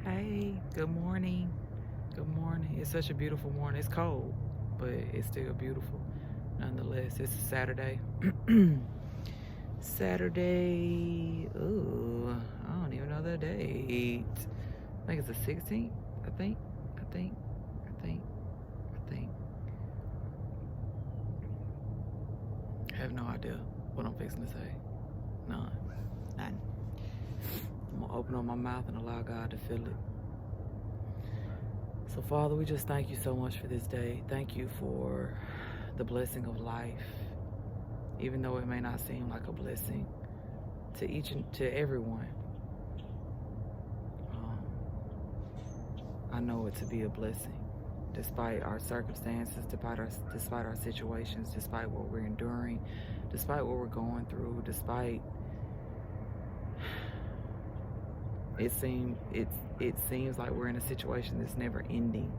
Hey, good morning. Good morning. It's such a beautiful morning. It's cold, but it's still beautiful nonetheless. It's a Saturday. Saturday. Ooh, I don't even know the date. I think it's the 16th. I think. I think. I think. I think. I have no idea what I'm fixing to say. None. None. I'm gonna open up my mouth and allow God to fill it. So, Father, we just thank you so much for this day. Thank you for the blessing of life, even though it may not seem like a blessing to each and to everyone. I know it to be a blessing, despite our circumstances, despite our situations, despite what we're enduring, despite what we're going through, despite it seems like we're in a situation that's never ending,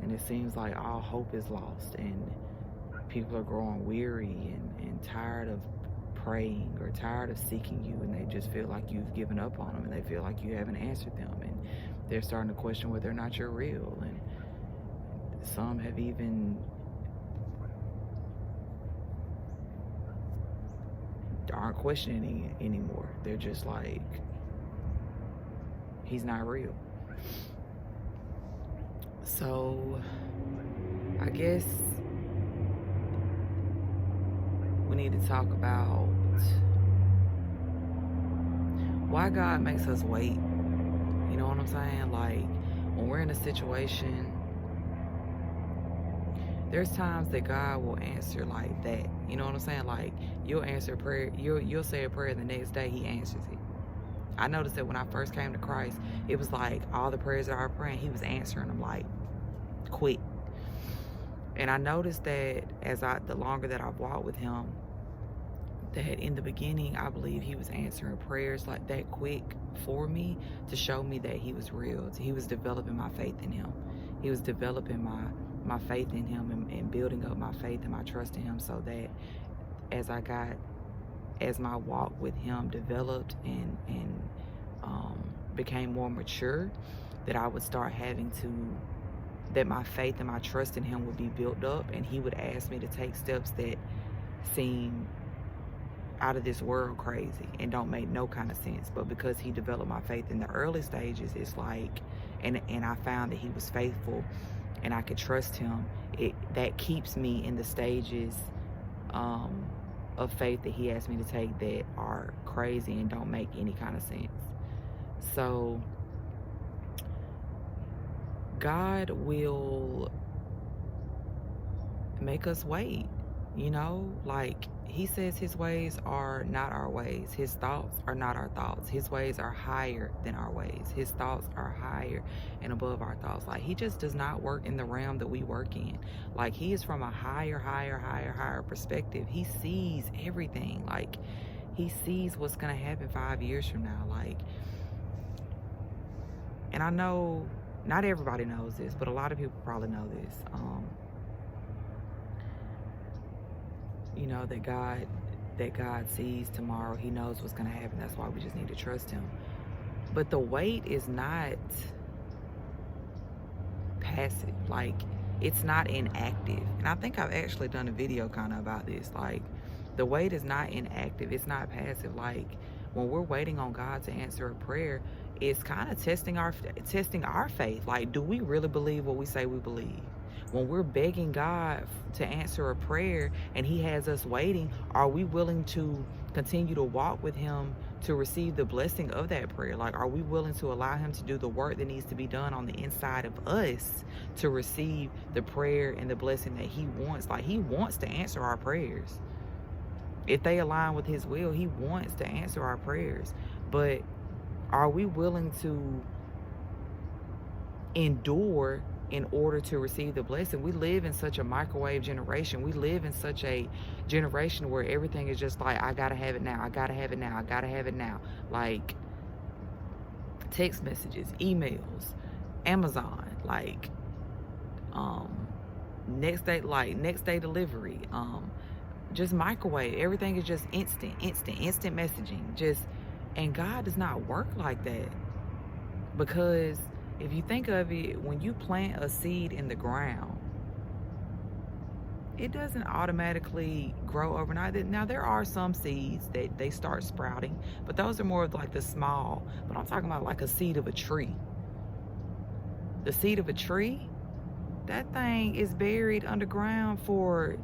and it seems like all hope is lost, and people are growing weary and tired of praying or tired of seeking you, and they just feel like you've given up on them, and they feel like you haven't answered them, and they're starting to question whether or not you're real. And some have even aren't questioning anymore. They're just like, he's not real. So I guess we need to talk about why God makes us wait. You know what I'm saying? Like, when we're in a situation, there's times that God will answer like that. You know what I'm saying? Like, you'll answer a prayer, you'll say a prayer, the next day he answers it. I noticed that when I first came to Christ, it was like all the prayers that I was praying, he was answering them like quick. And I noticed that the longer that I've walked with him, that in the beginning, I believe he was answering prayers like that quick for me to show me that he was real. He was developing my faith in him. He was developing my faith in him and building up my faith and my trust in him, so that as my walk with him developed and became more mature, that I would start that my faith and my trust in him would be built up, and he would ask me to take steps that seem out of this world crazy and don't make no kind of sense. But because he developed my faith in the early stages, it's like, and I found that he was faithful and I could trust him, that keeps me in the stages of faith that he asked me to take that are crazy and don't make any kind of sense. So God will make us wait, like he says his ways are not our ways. His thoughts are not our thoughts. His ways are higher than our ways. His thoughts are higher and above our thoughts. Like, he just does not work in the realm that we work in. Like, he is from a higher perspective. He sees everything. Like, he sees what's going to happen 5 years from now. Like, and I know not everybody knows this, but a lot of people probably know this. That God sees tomorrow. He knows what's going to happen. That's why we just need to trust him. But the wait is not passive. Like, it's not inactive. And I think I've actually done a video kind of about this. Like, the wait is not inactive. It's not passive. Like, when we're waiting on God to answer a prayer, it's kind of testing our faith. Like, do we really believe what we say we believe? When we're begging God to answer a prayer and he has us waiting, are we willing to continue to walk with him to receive the blessing of that prayer? Like, are we willing to allow him to do the work that needs to be done on the inside of us to receive the prayer and the blessing that he wants? Like, he wants to answer our prayers. If they align with his will, he wants to answer our prayers. But are we willing to endure in order to receive the blessing? We live in such a microwave generation. We live in such a generation where everything is just like, I gotta have it now. I gotta have it now. I gotta have it now. Like, text messages, emails, Amazon, like, next day delivery, just microwave. Everything is just instant messaging. And God does not work like that. Because if you think of it, when you plant a seed in the ground, it doesn't automatically grow overnight. Now, there are some seeds that they start sprouting, but those are more of like the small. But I'm talking about like a seed of a tree. The seed of a tree, that thing is buried underground for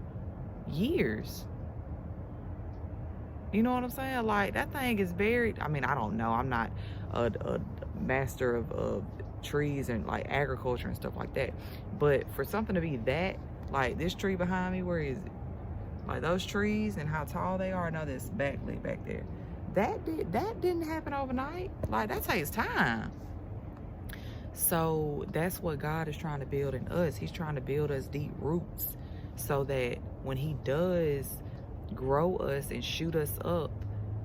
years. You know what I'm saying? Like, that thing is buried. I mean, I don't know. I'm not a master of trees and like agriculture and stuff like that. But for something to be that, like this tree behind me, where is it? Like those trees and how tall they are. I know this backlit back there. That didn't happen overnight. Like, that takes time. So that's what God is trying to build in us. He's trying to build us deep roots so that when he does grow us and shoot us up,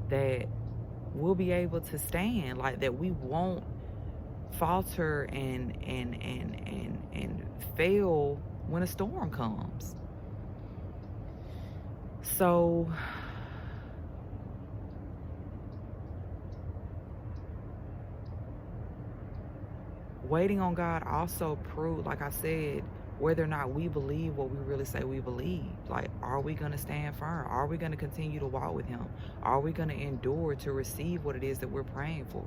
that we'll be able to stand, like that we won't falter and fail when a storm comes. So waiting on God also proved, like I said, whether or not we believe what we really say we believe. Like, are we going to stand firm? Are we going to continue to walk with him? Are we going to endure to receive what it is that we're praying for?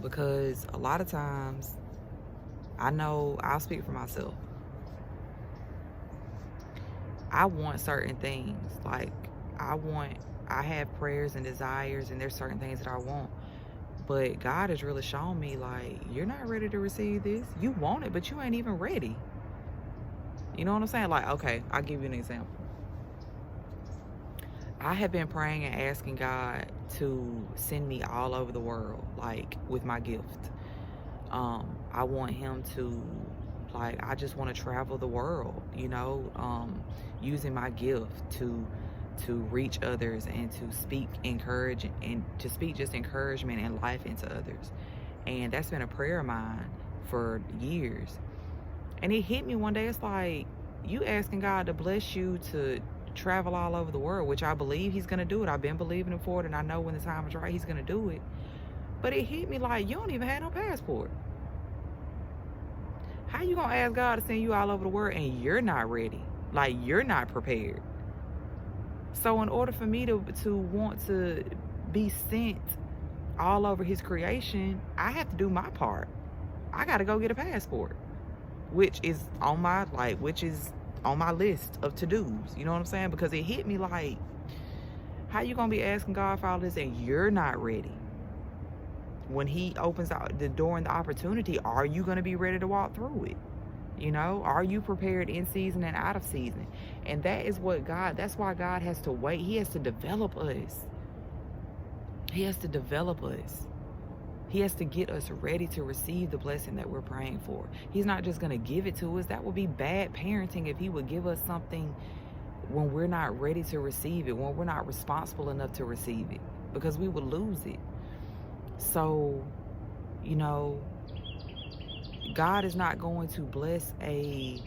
Because a lot of times, I know, I'll speak for myself, I want certain things. Like, I have prayers and desires, and there's certain things that I want. But God has really shown me, like, you're not ready to receive this. You want it, but you ain't even ready. You know what I'm saying? Like, okay, I'll give you an example. I have been praying and asking God to send me all over the world, like, with my gift. I want him to, like, I just want to travel the world, you know, using my gift to reach others and to speak and to speak just encouragement and life into others. And that's been a prayer of mine for years. And it hit me one day. It's like, you asking God to bless you to travel all over the world, which I believe he's going to do it. I've been believing him for it, and I know when the time is right, he's going to do it. But it hit me like, you don't even have no passport. How you going to ask God to send you all over the world and you're not ready? Like, you're not prepared. So in order for me to want to be sent all over his creation, I have to do my part. I got to go get a passport, which is on my list of to-dos. You know what I'm saying? Because it hit me like, how you going to be asking God for all this and you're not ready? When he opens the door and the opportunity, are you going to be ready to walk through it? You know, are you prepared in season and out of season? And that's why God has to wait. He has to develop us. He has to develop us. He has to get us ready to receive the blessing that we're praying for. He's not just going to give it to us. That would be bad parenting if he would give us something when we're not ready to receive it, when we're not responsible enough to receive it, because we would lose it. So, you know, God is not going to bless a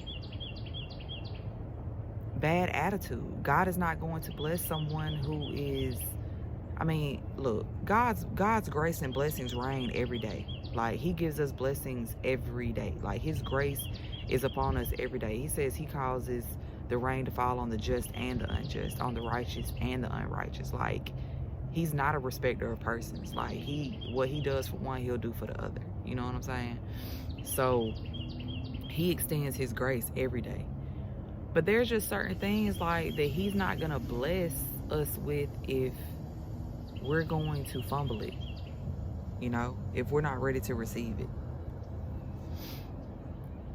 bad attitude. God is not going to bless someone who is, I mean, look, God's grace and blessings reign every day. Like, he gives us blessings every day. Like, his grace is upon us every day. He says he causes the rain to fall on the just and the unjust, on the righteous and the unrighteous. Like, he's not a respecter of persons. Like, what he does for one, he'll do for the other. You know what I'm saying? So he extends his grace every day. But there's just certain things like that he's not gonna bless us with if we're going to fumble it, you know, if we're not ready to receive it.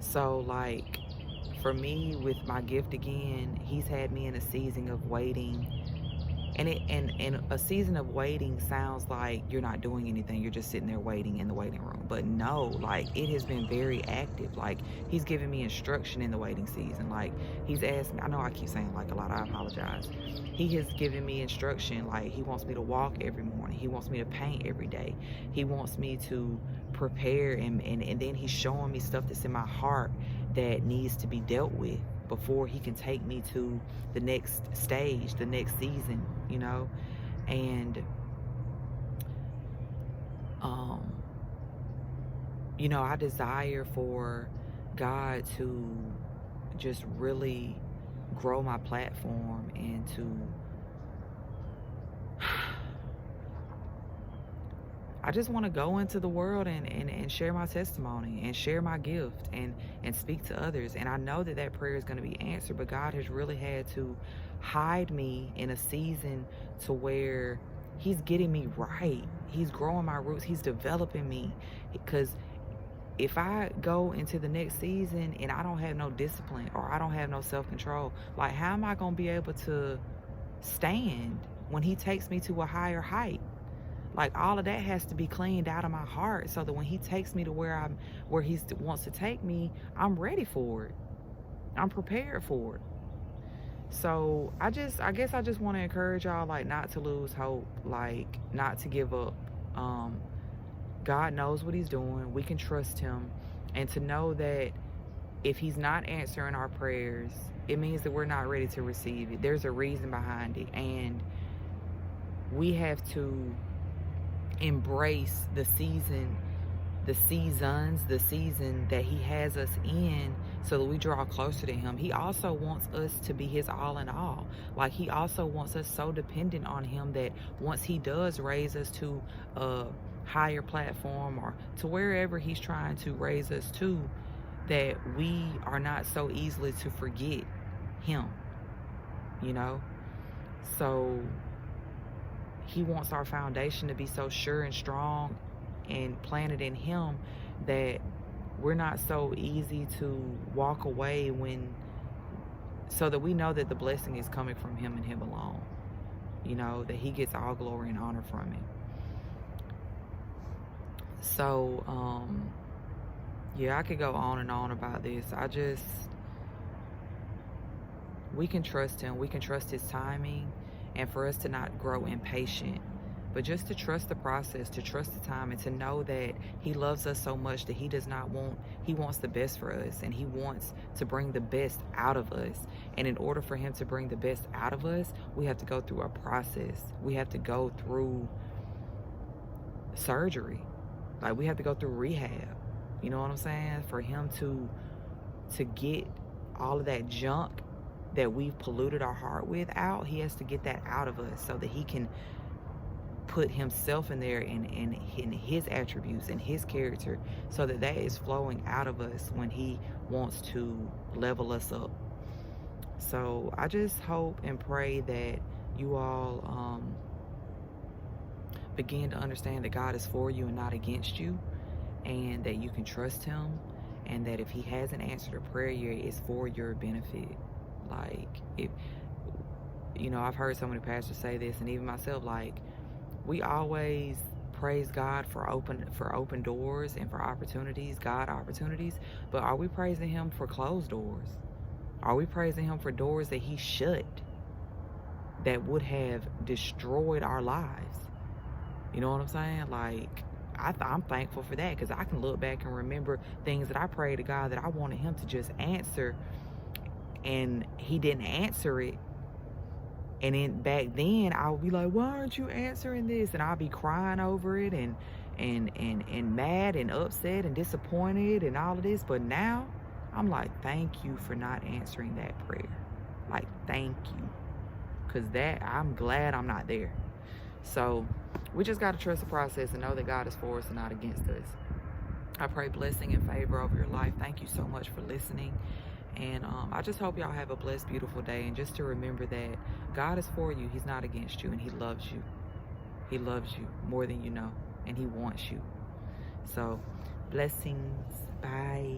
So, like, for me, with my gift again, he's had me in a season of waiting. And a season of waiting sounds like you're not doing anything. You're just sitting there waiting in the waiting room. But no, like, it has been very active. Like, he's giving me instruction in the waiting season. Like, he's asked me, I know I keep saying like a lot, I apologize. He has given me instruction. Like, he wants me to walk every morning. He wants me to paint every day. He wants me to prepare. And then he's showing me stuff that's in my heart that needs to be dealt with before he can take me to the next stage, the next season, you know. And I desire for God to just really grow my platform and to I just want to go into the world and share my testimony and share my gift and speak to others. And I know that that prayer is going to be answered, but God has really had to hide me in a season to where he's getting me right. He's growing my roots. He's developing me, because if I go into the next season and I don't have no discipline or I don't have no self-control, like, how am I going to be able to stand when he takes me to a higher height? Like, all of that has to be cleaned out of my heart so that when he takes me to where he wants to take me, I'm ready for it. I'm prepared for it. So I guess I just want to encourage y'all, like, not to lose hope, like, not to give up. God knows what he's doing. We can trust him, and to know that if he's not answering our prayers, it means that we're not ready to receive it. There's a reason behind it, and we have to embrace the season that he has us in, so that we draw closer to him. He also wants us to be his all in all. Like, he also wants us so dependent on him that once he does raise us to a higher platform or to wherever he's trying to raise us to, that we are not so easily to forget him, So he wants our foundation to be so sure and strong and planted in him that we're not so easy to walk away so that we know that the blessing is coming from him and him alone, that he gets all glory and honor from it. So, yeah, I could go on and on about this. We can trust him. We can trust his timing, and for us to not grow impatient, but just to trust the process, to trust the time, and to know that he loves us so much that he wants the best for us, and he wants to bring the best out of us. And in order for him to bring the best out of us, we have to go through a process. We have to go through surgery. Like, we have to go through rehab. You know what I'm saying? For him to get all of that junk that we've polluted our heart with out, he has to get that out of us so that he can put himself in there and in his attributes and his character, so that is flowing out of us when he wants to level us up. So I just hope and pray that you all begin to understand that God is for you and not against you, and that you can trust him, and that if he hasn't answered a prayer yet, it's for your benefit. Like, if I've heard so many pastors say this, and even myself, like, we always praise God for open doors and for opportunities, God opportunities, but are we praising him for closed doors? Are we praising him for doors that he shut that would have destroyed our lives? You know what I'm saying? Like, I'm thankful for that, because I can look back and remember things that I prayed to God that I wanted him to just answer, and he didn't answer it. And then back then I would be like, why aren't you answering this? And I'll be crying over it and mad and upset and disappointed and all of this. But now I'm like, thank you for not answering that prayer. Like, thank you. Because I'm glad I'm not there. So we just got to trust the process and know that God is for us and not against us. I pray blessing and favor over your life. Thank you so much for listening. And I just hope y'all have a blessed, beautiful day. And just to remember that God is for you. He's not against you. And he loves you. He loves you more than you know. And he wants you. So, blessings. Bye.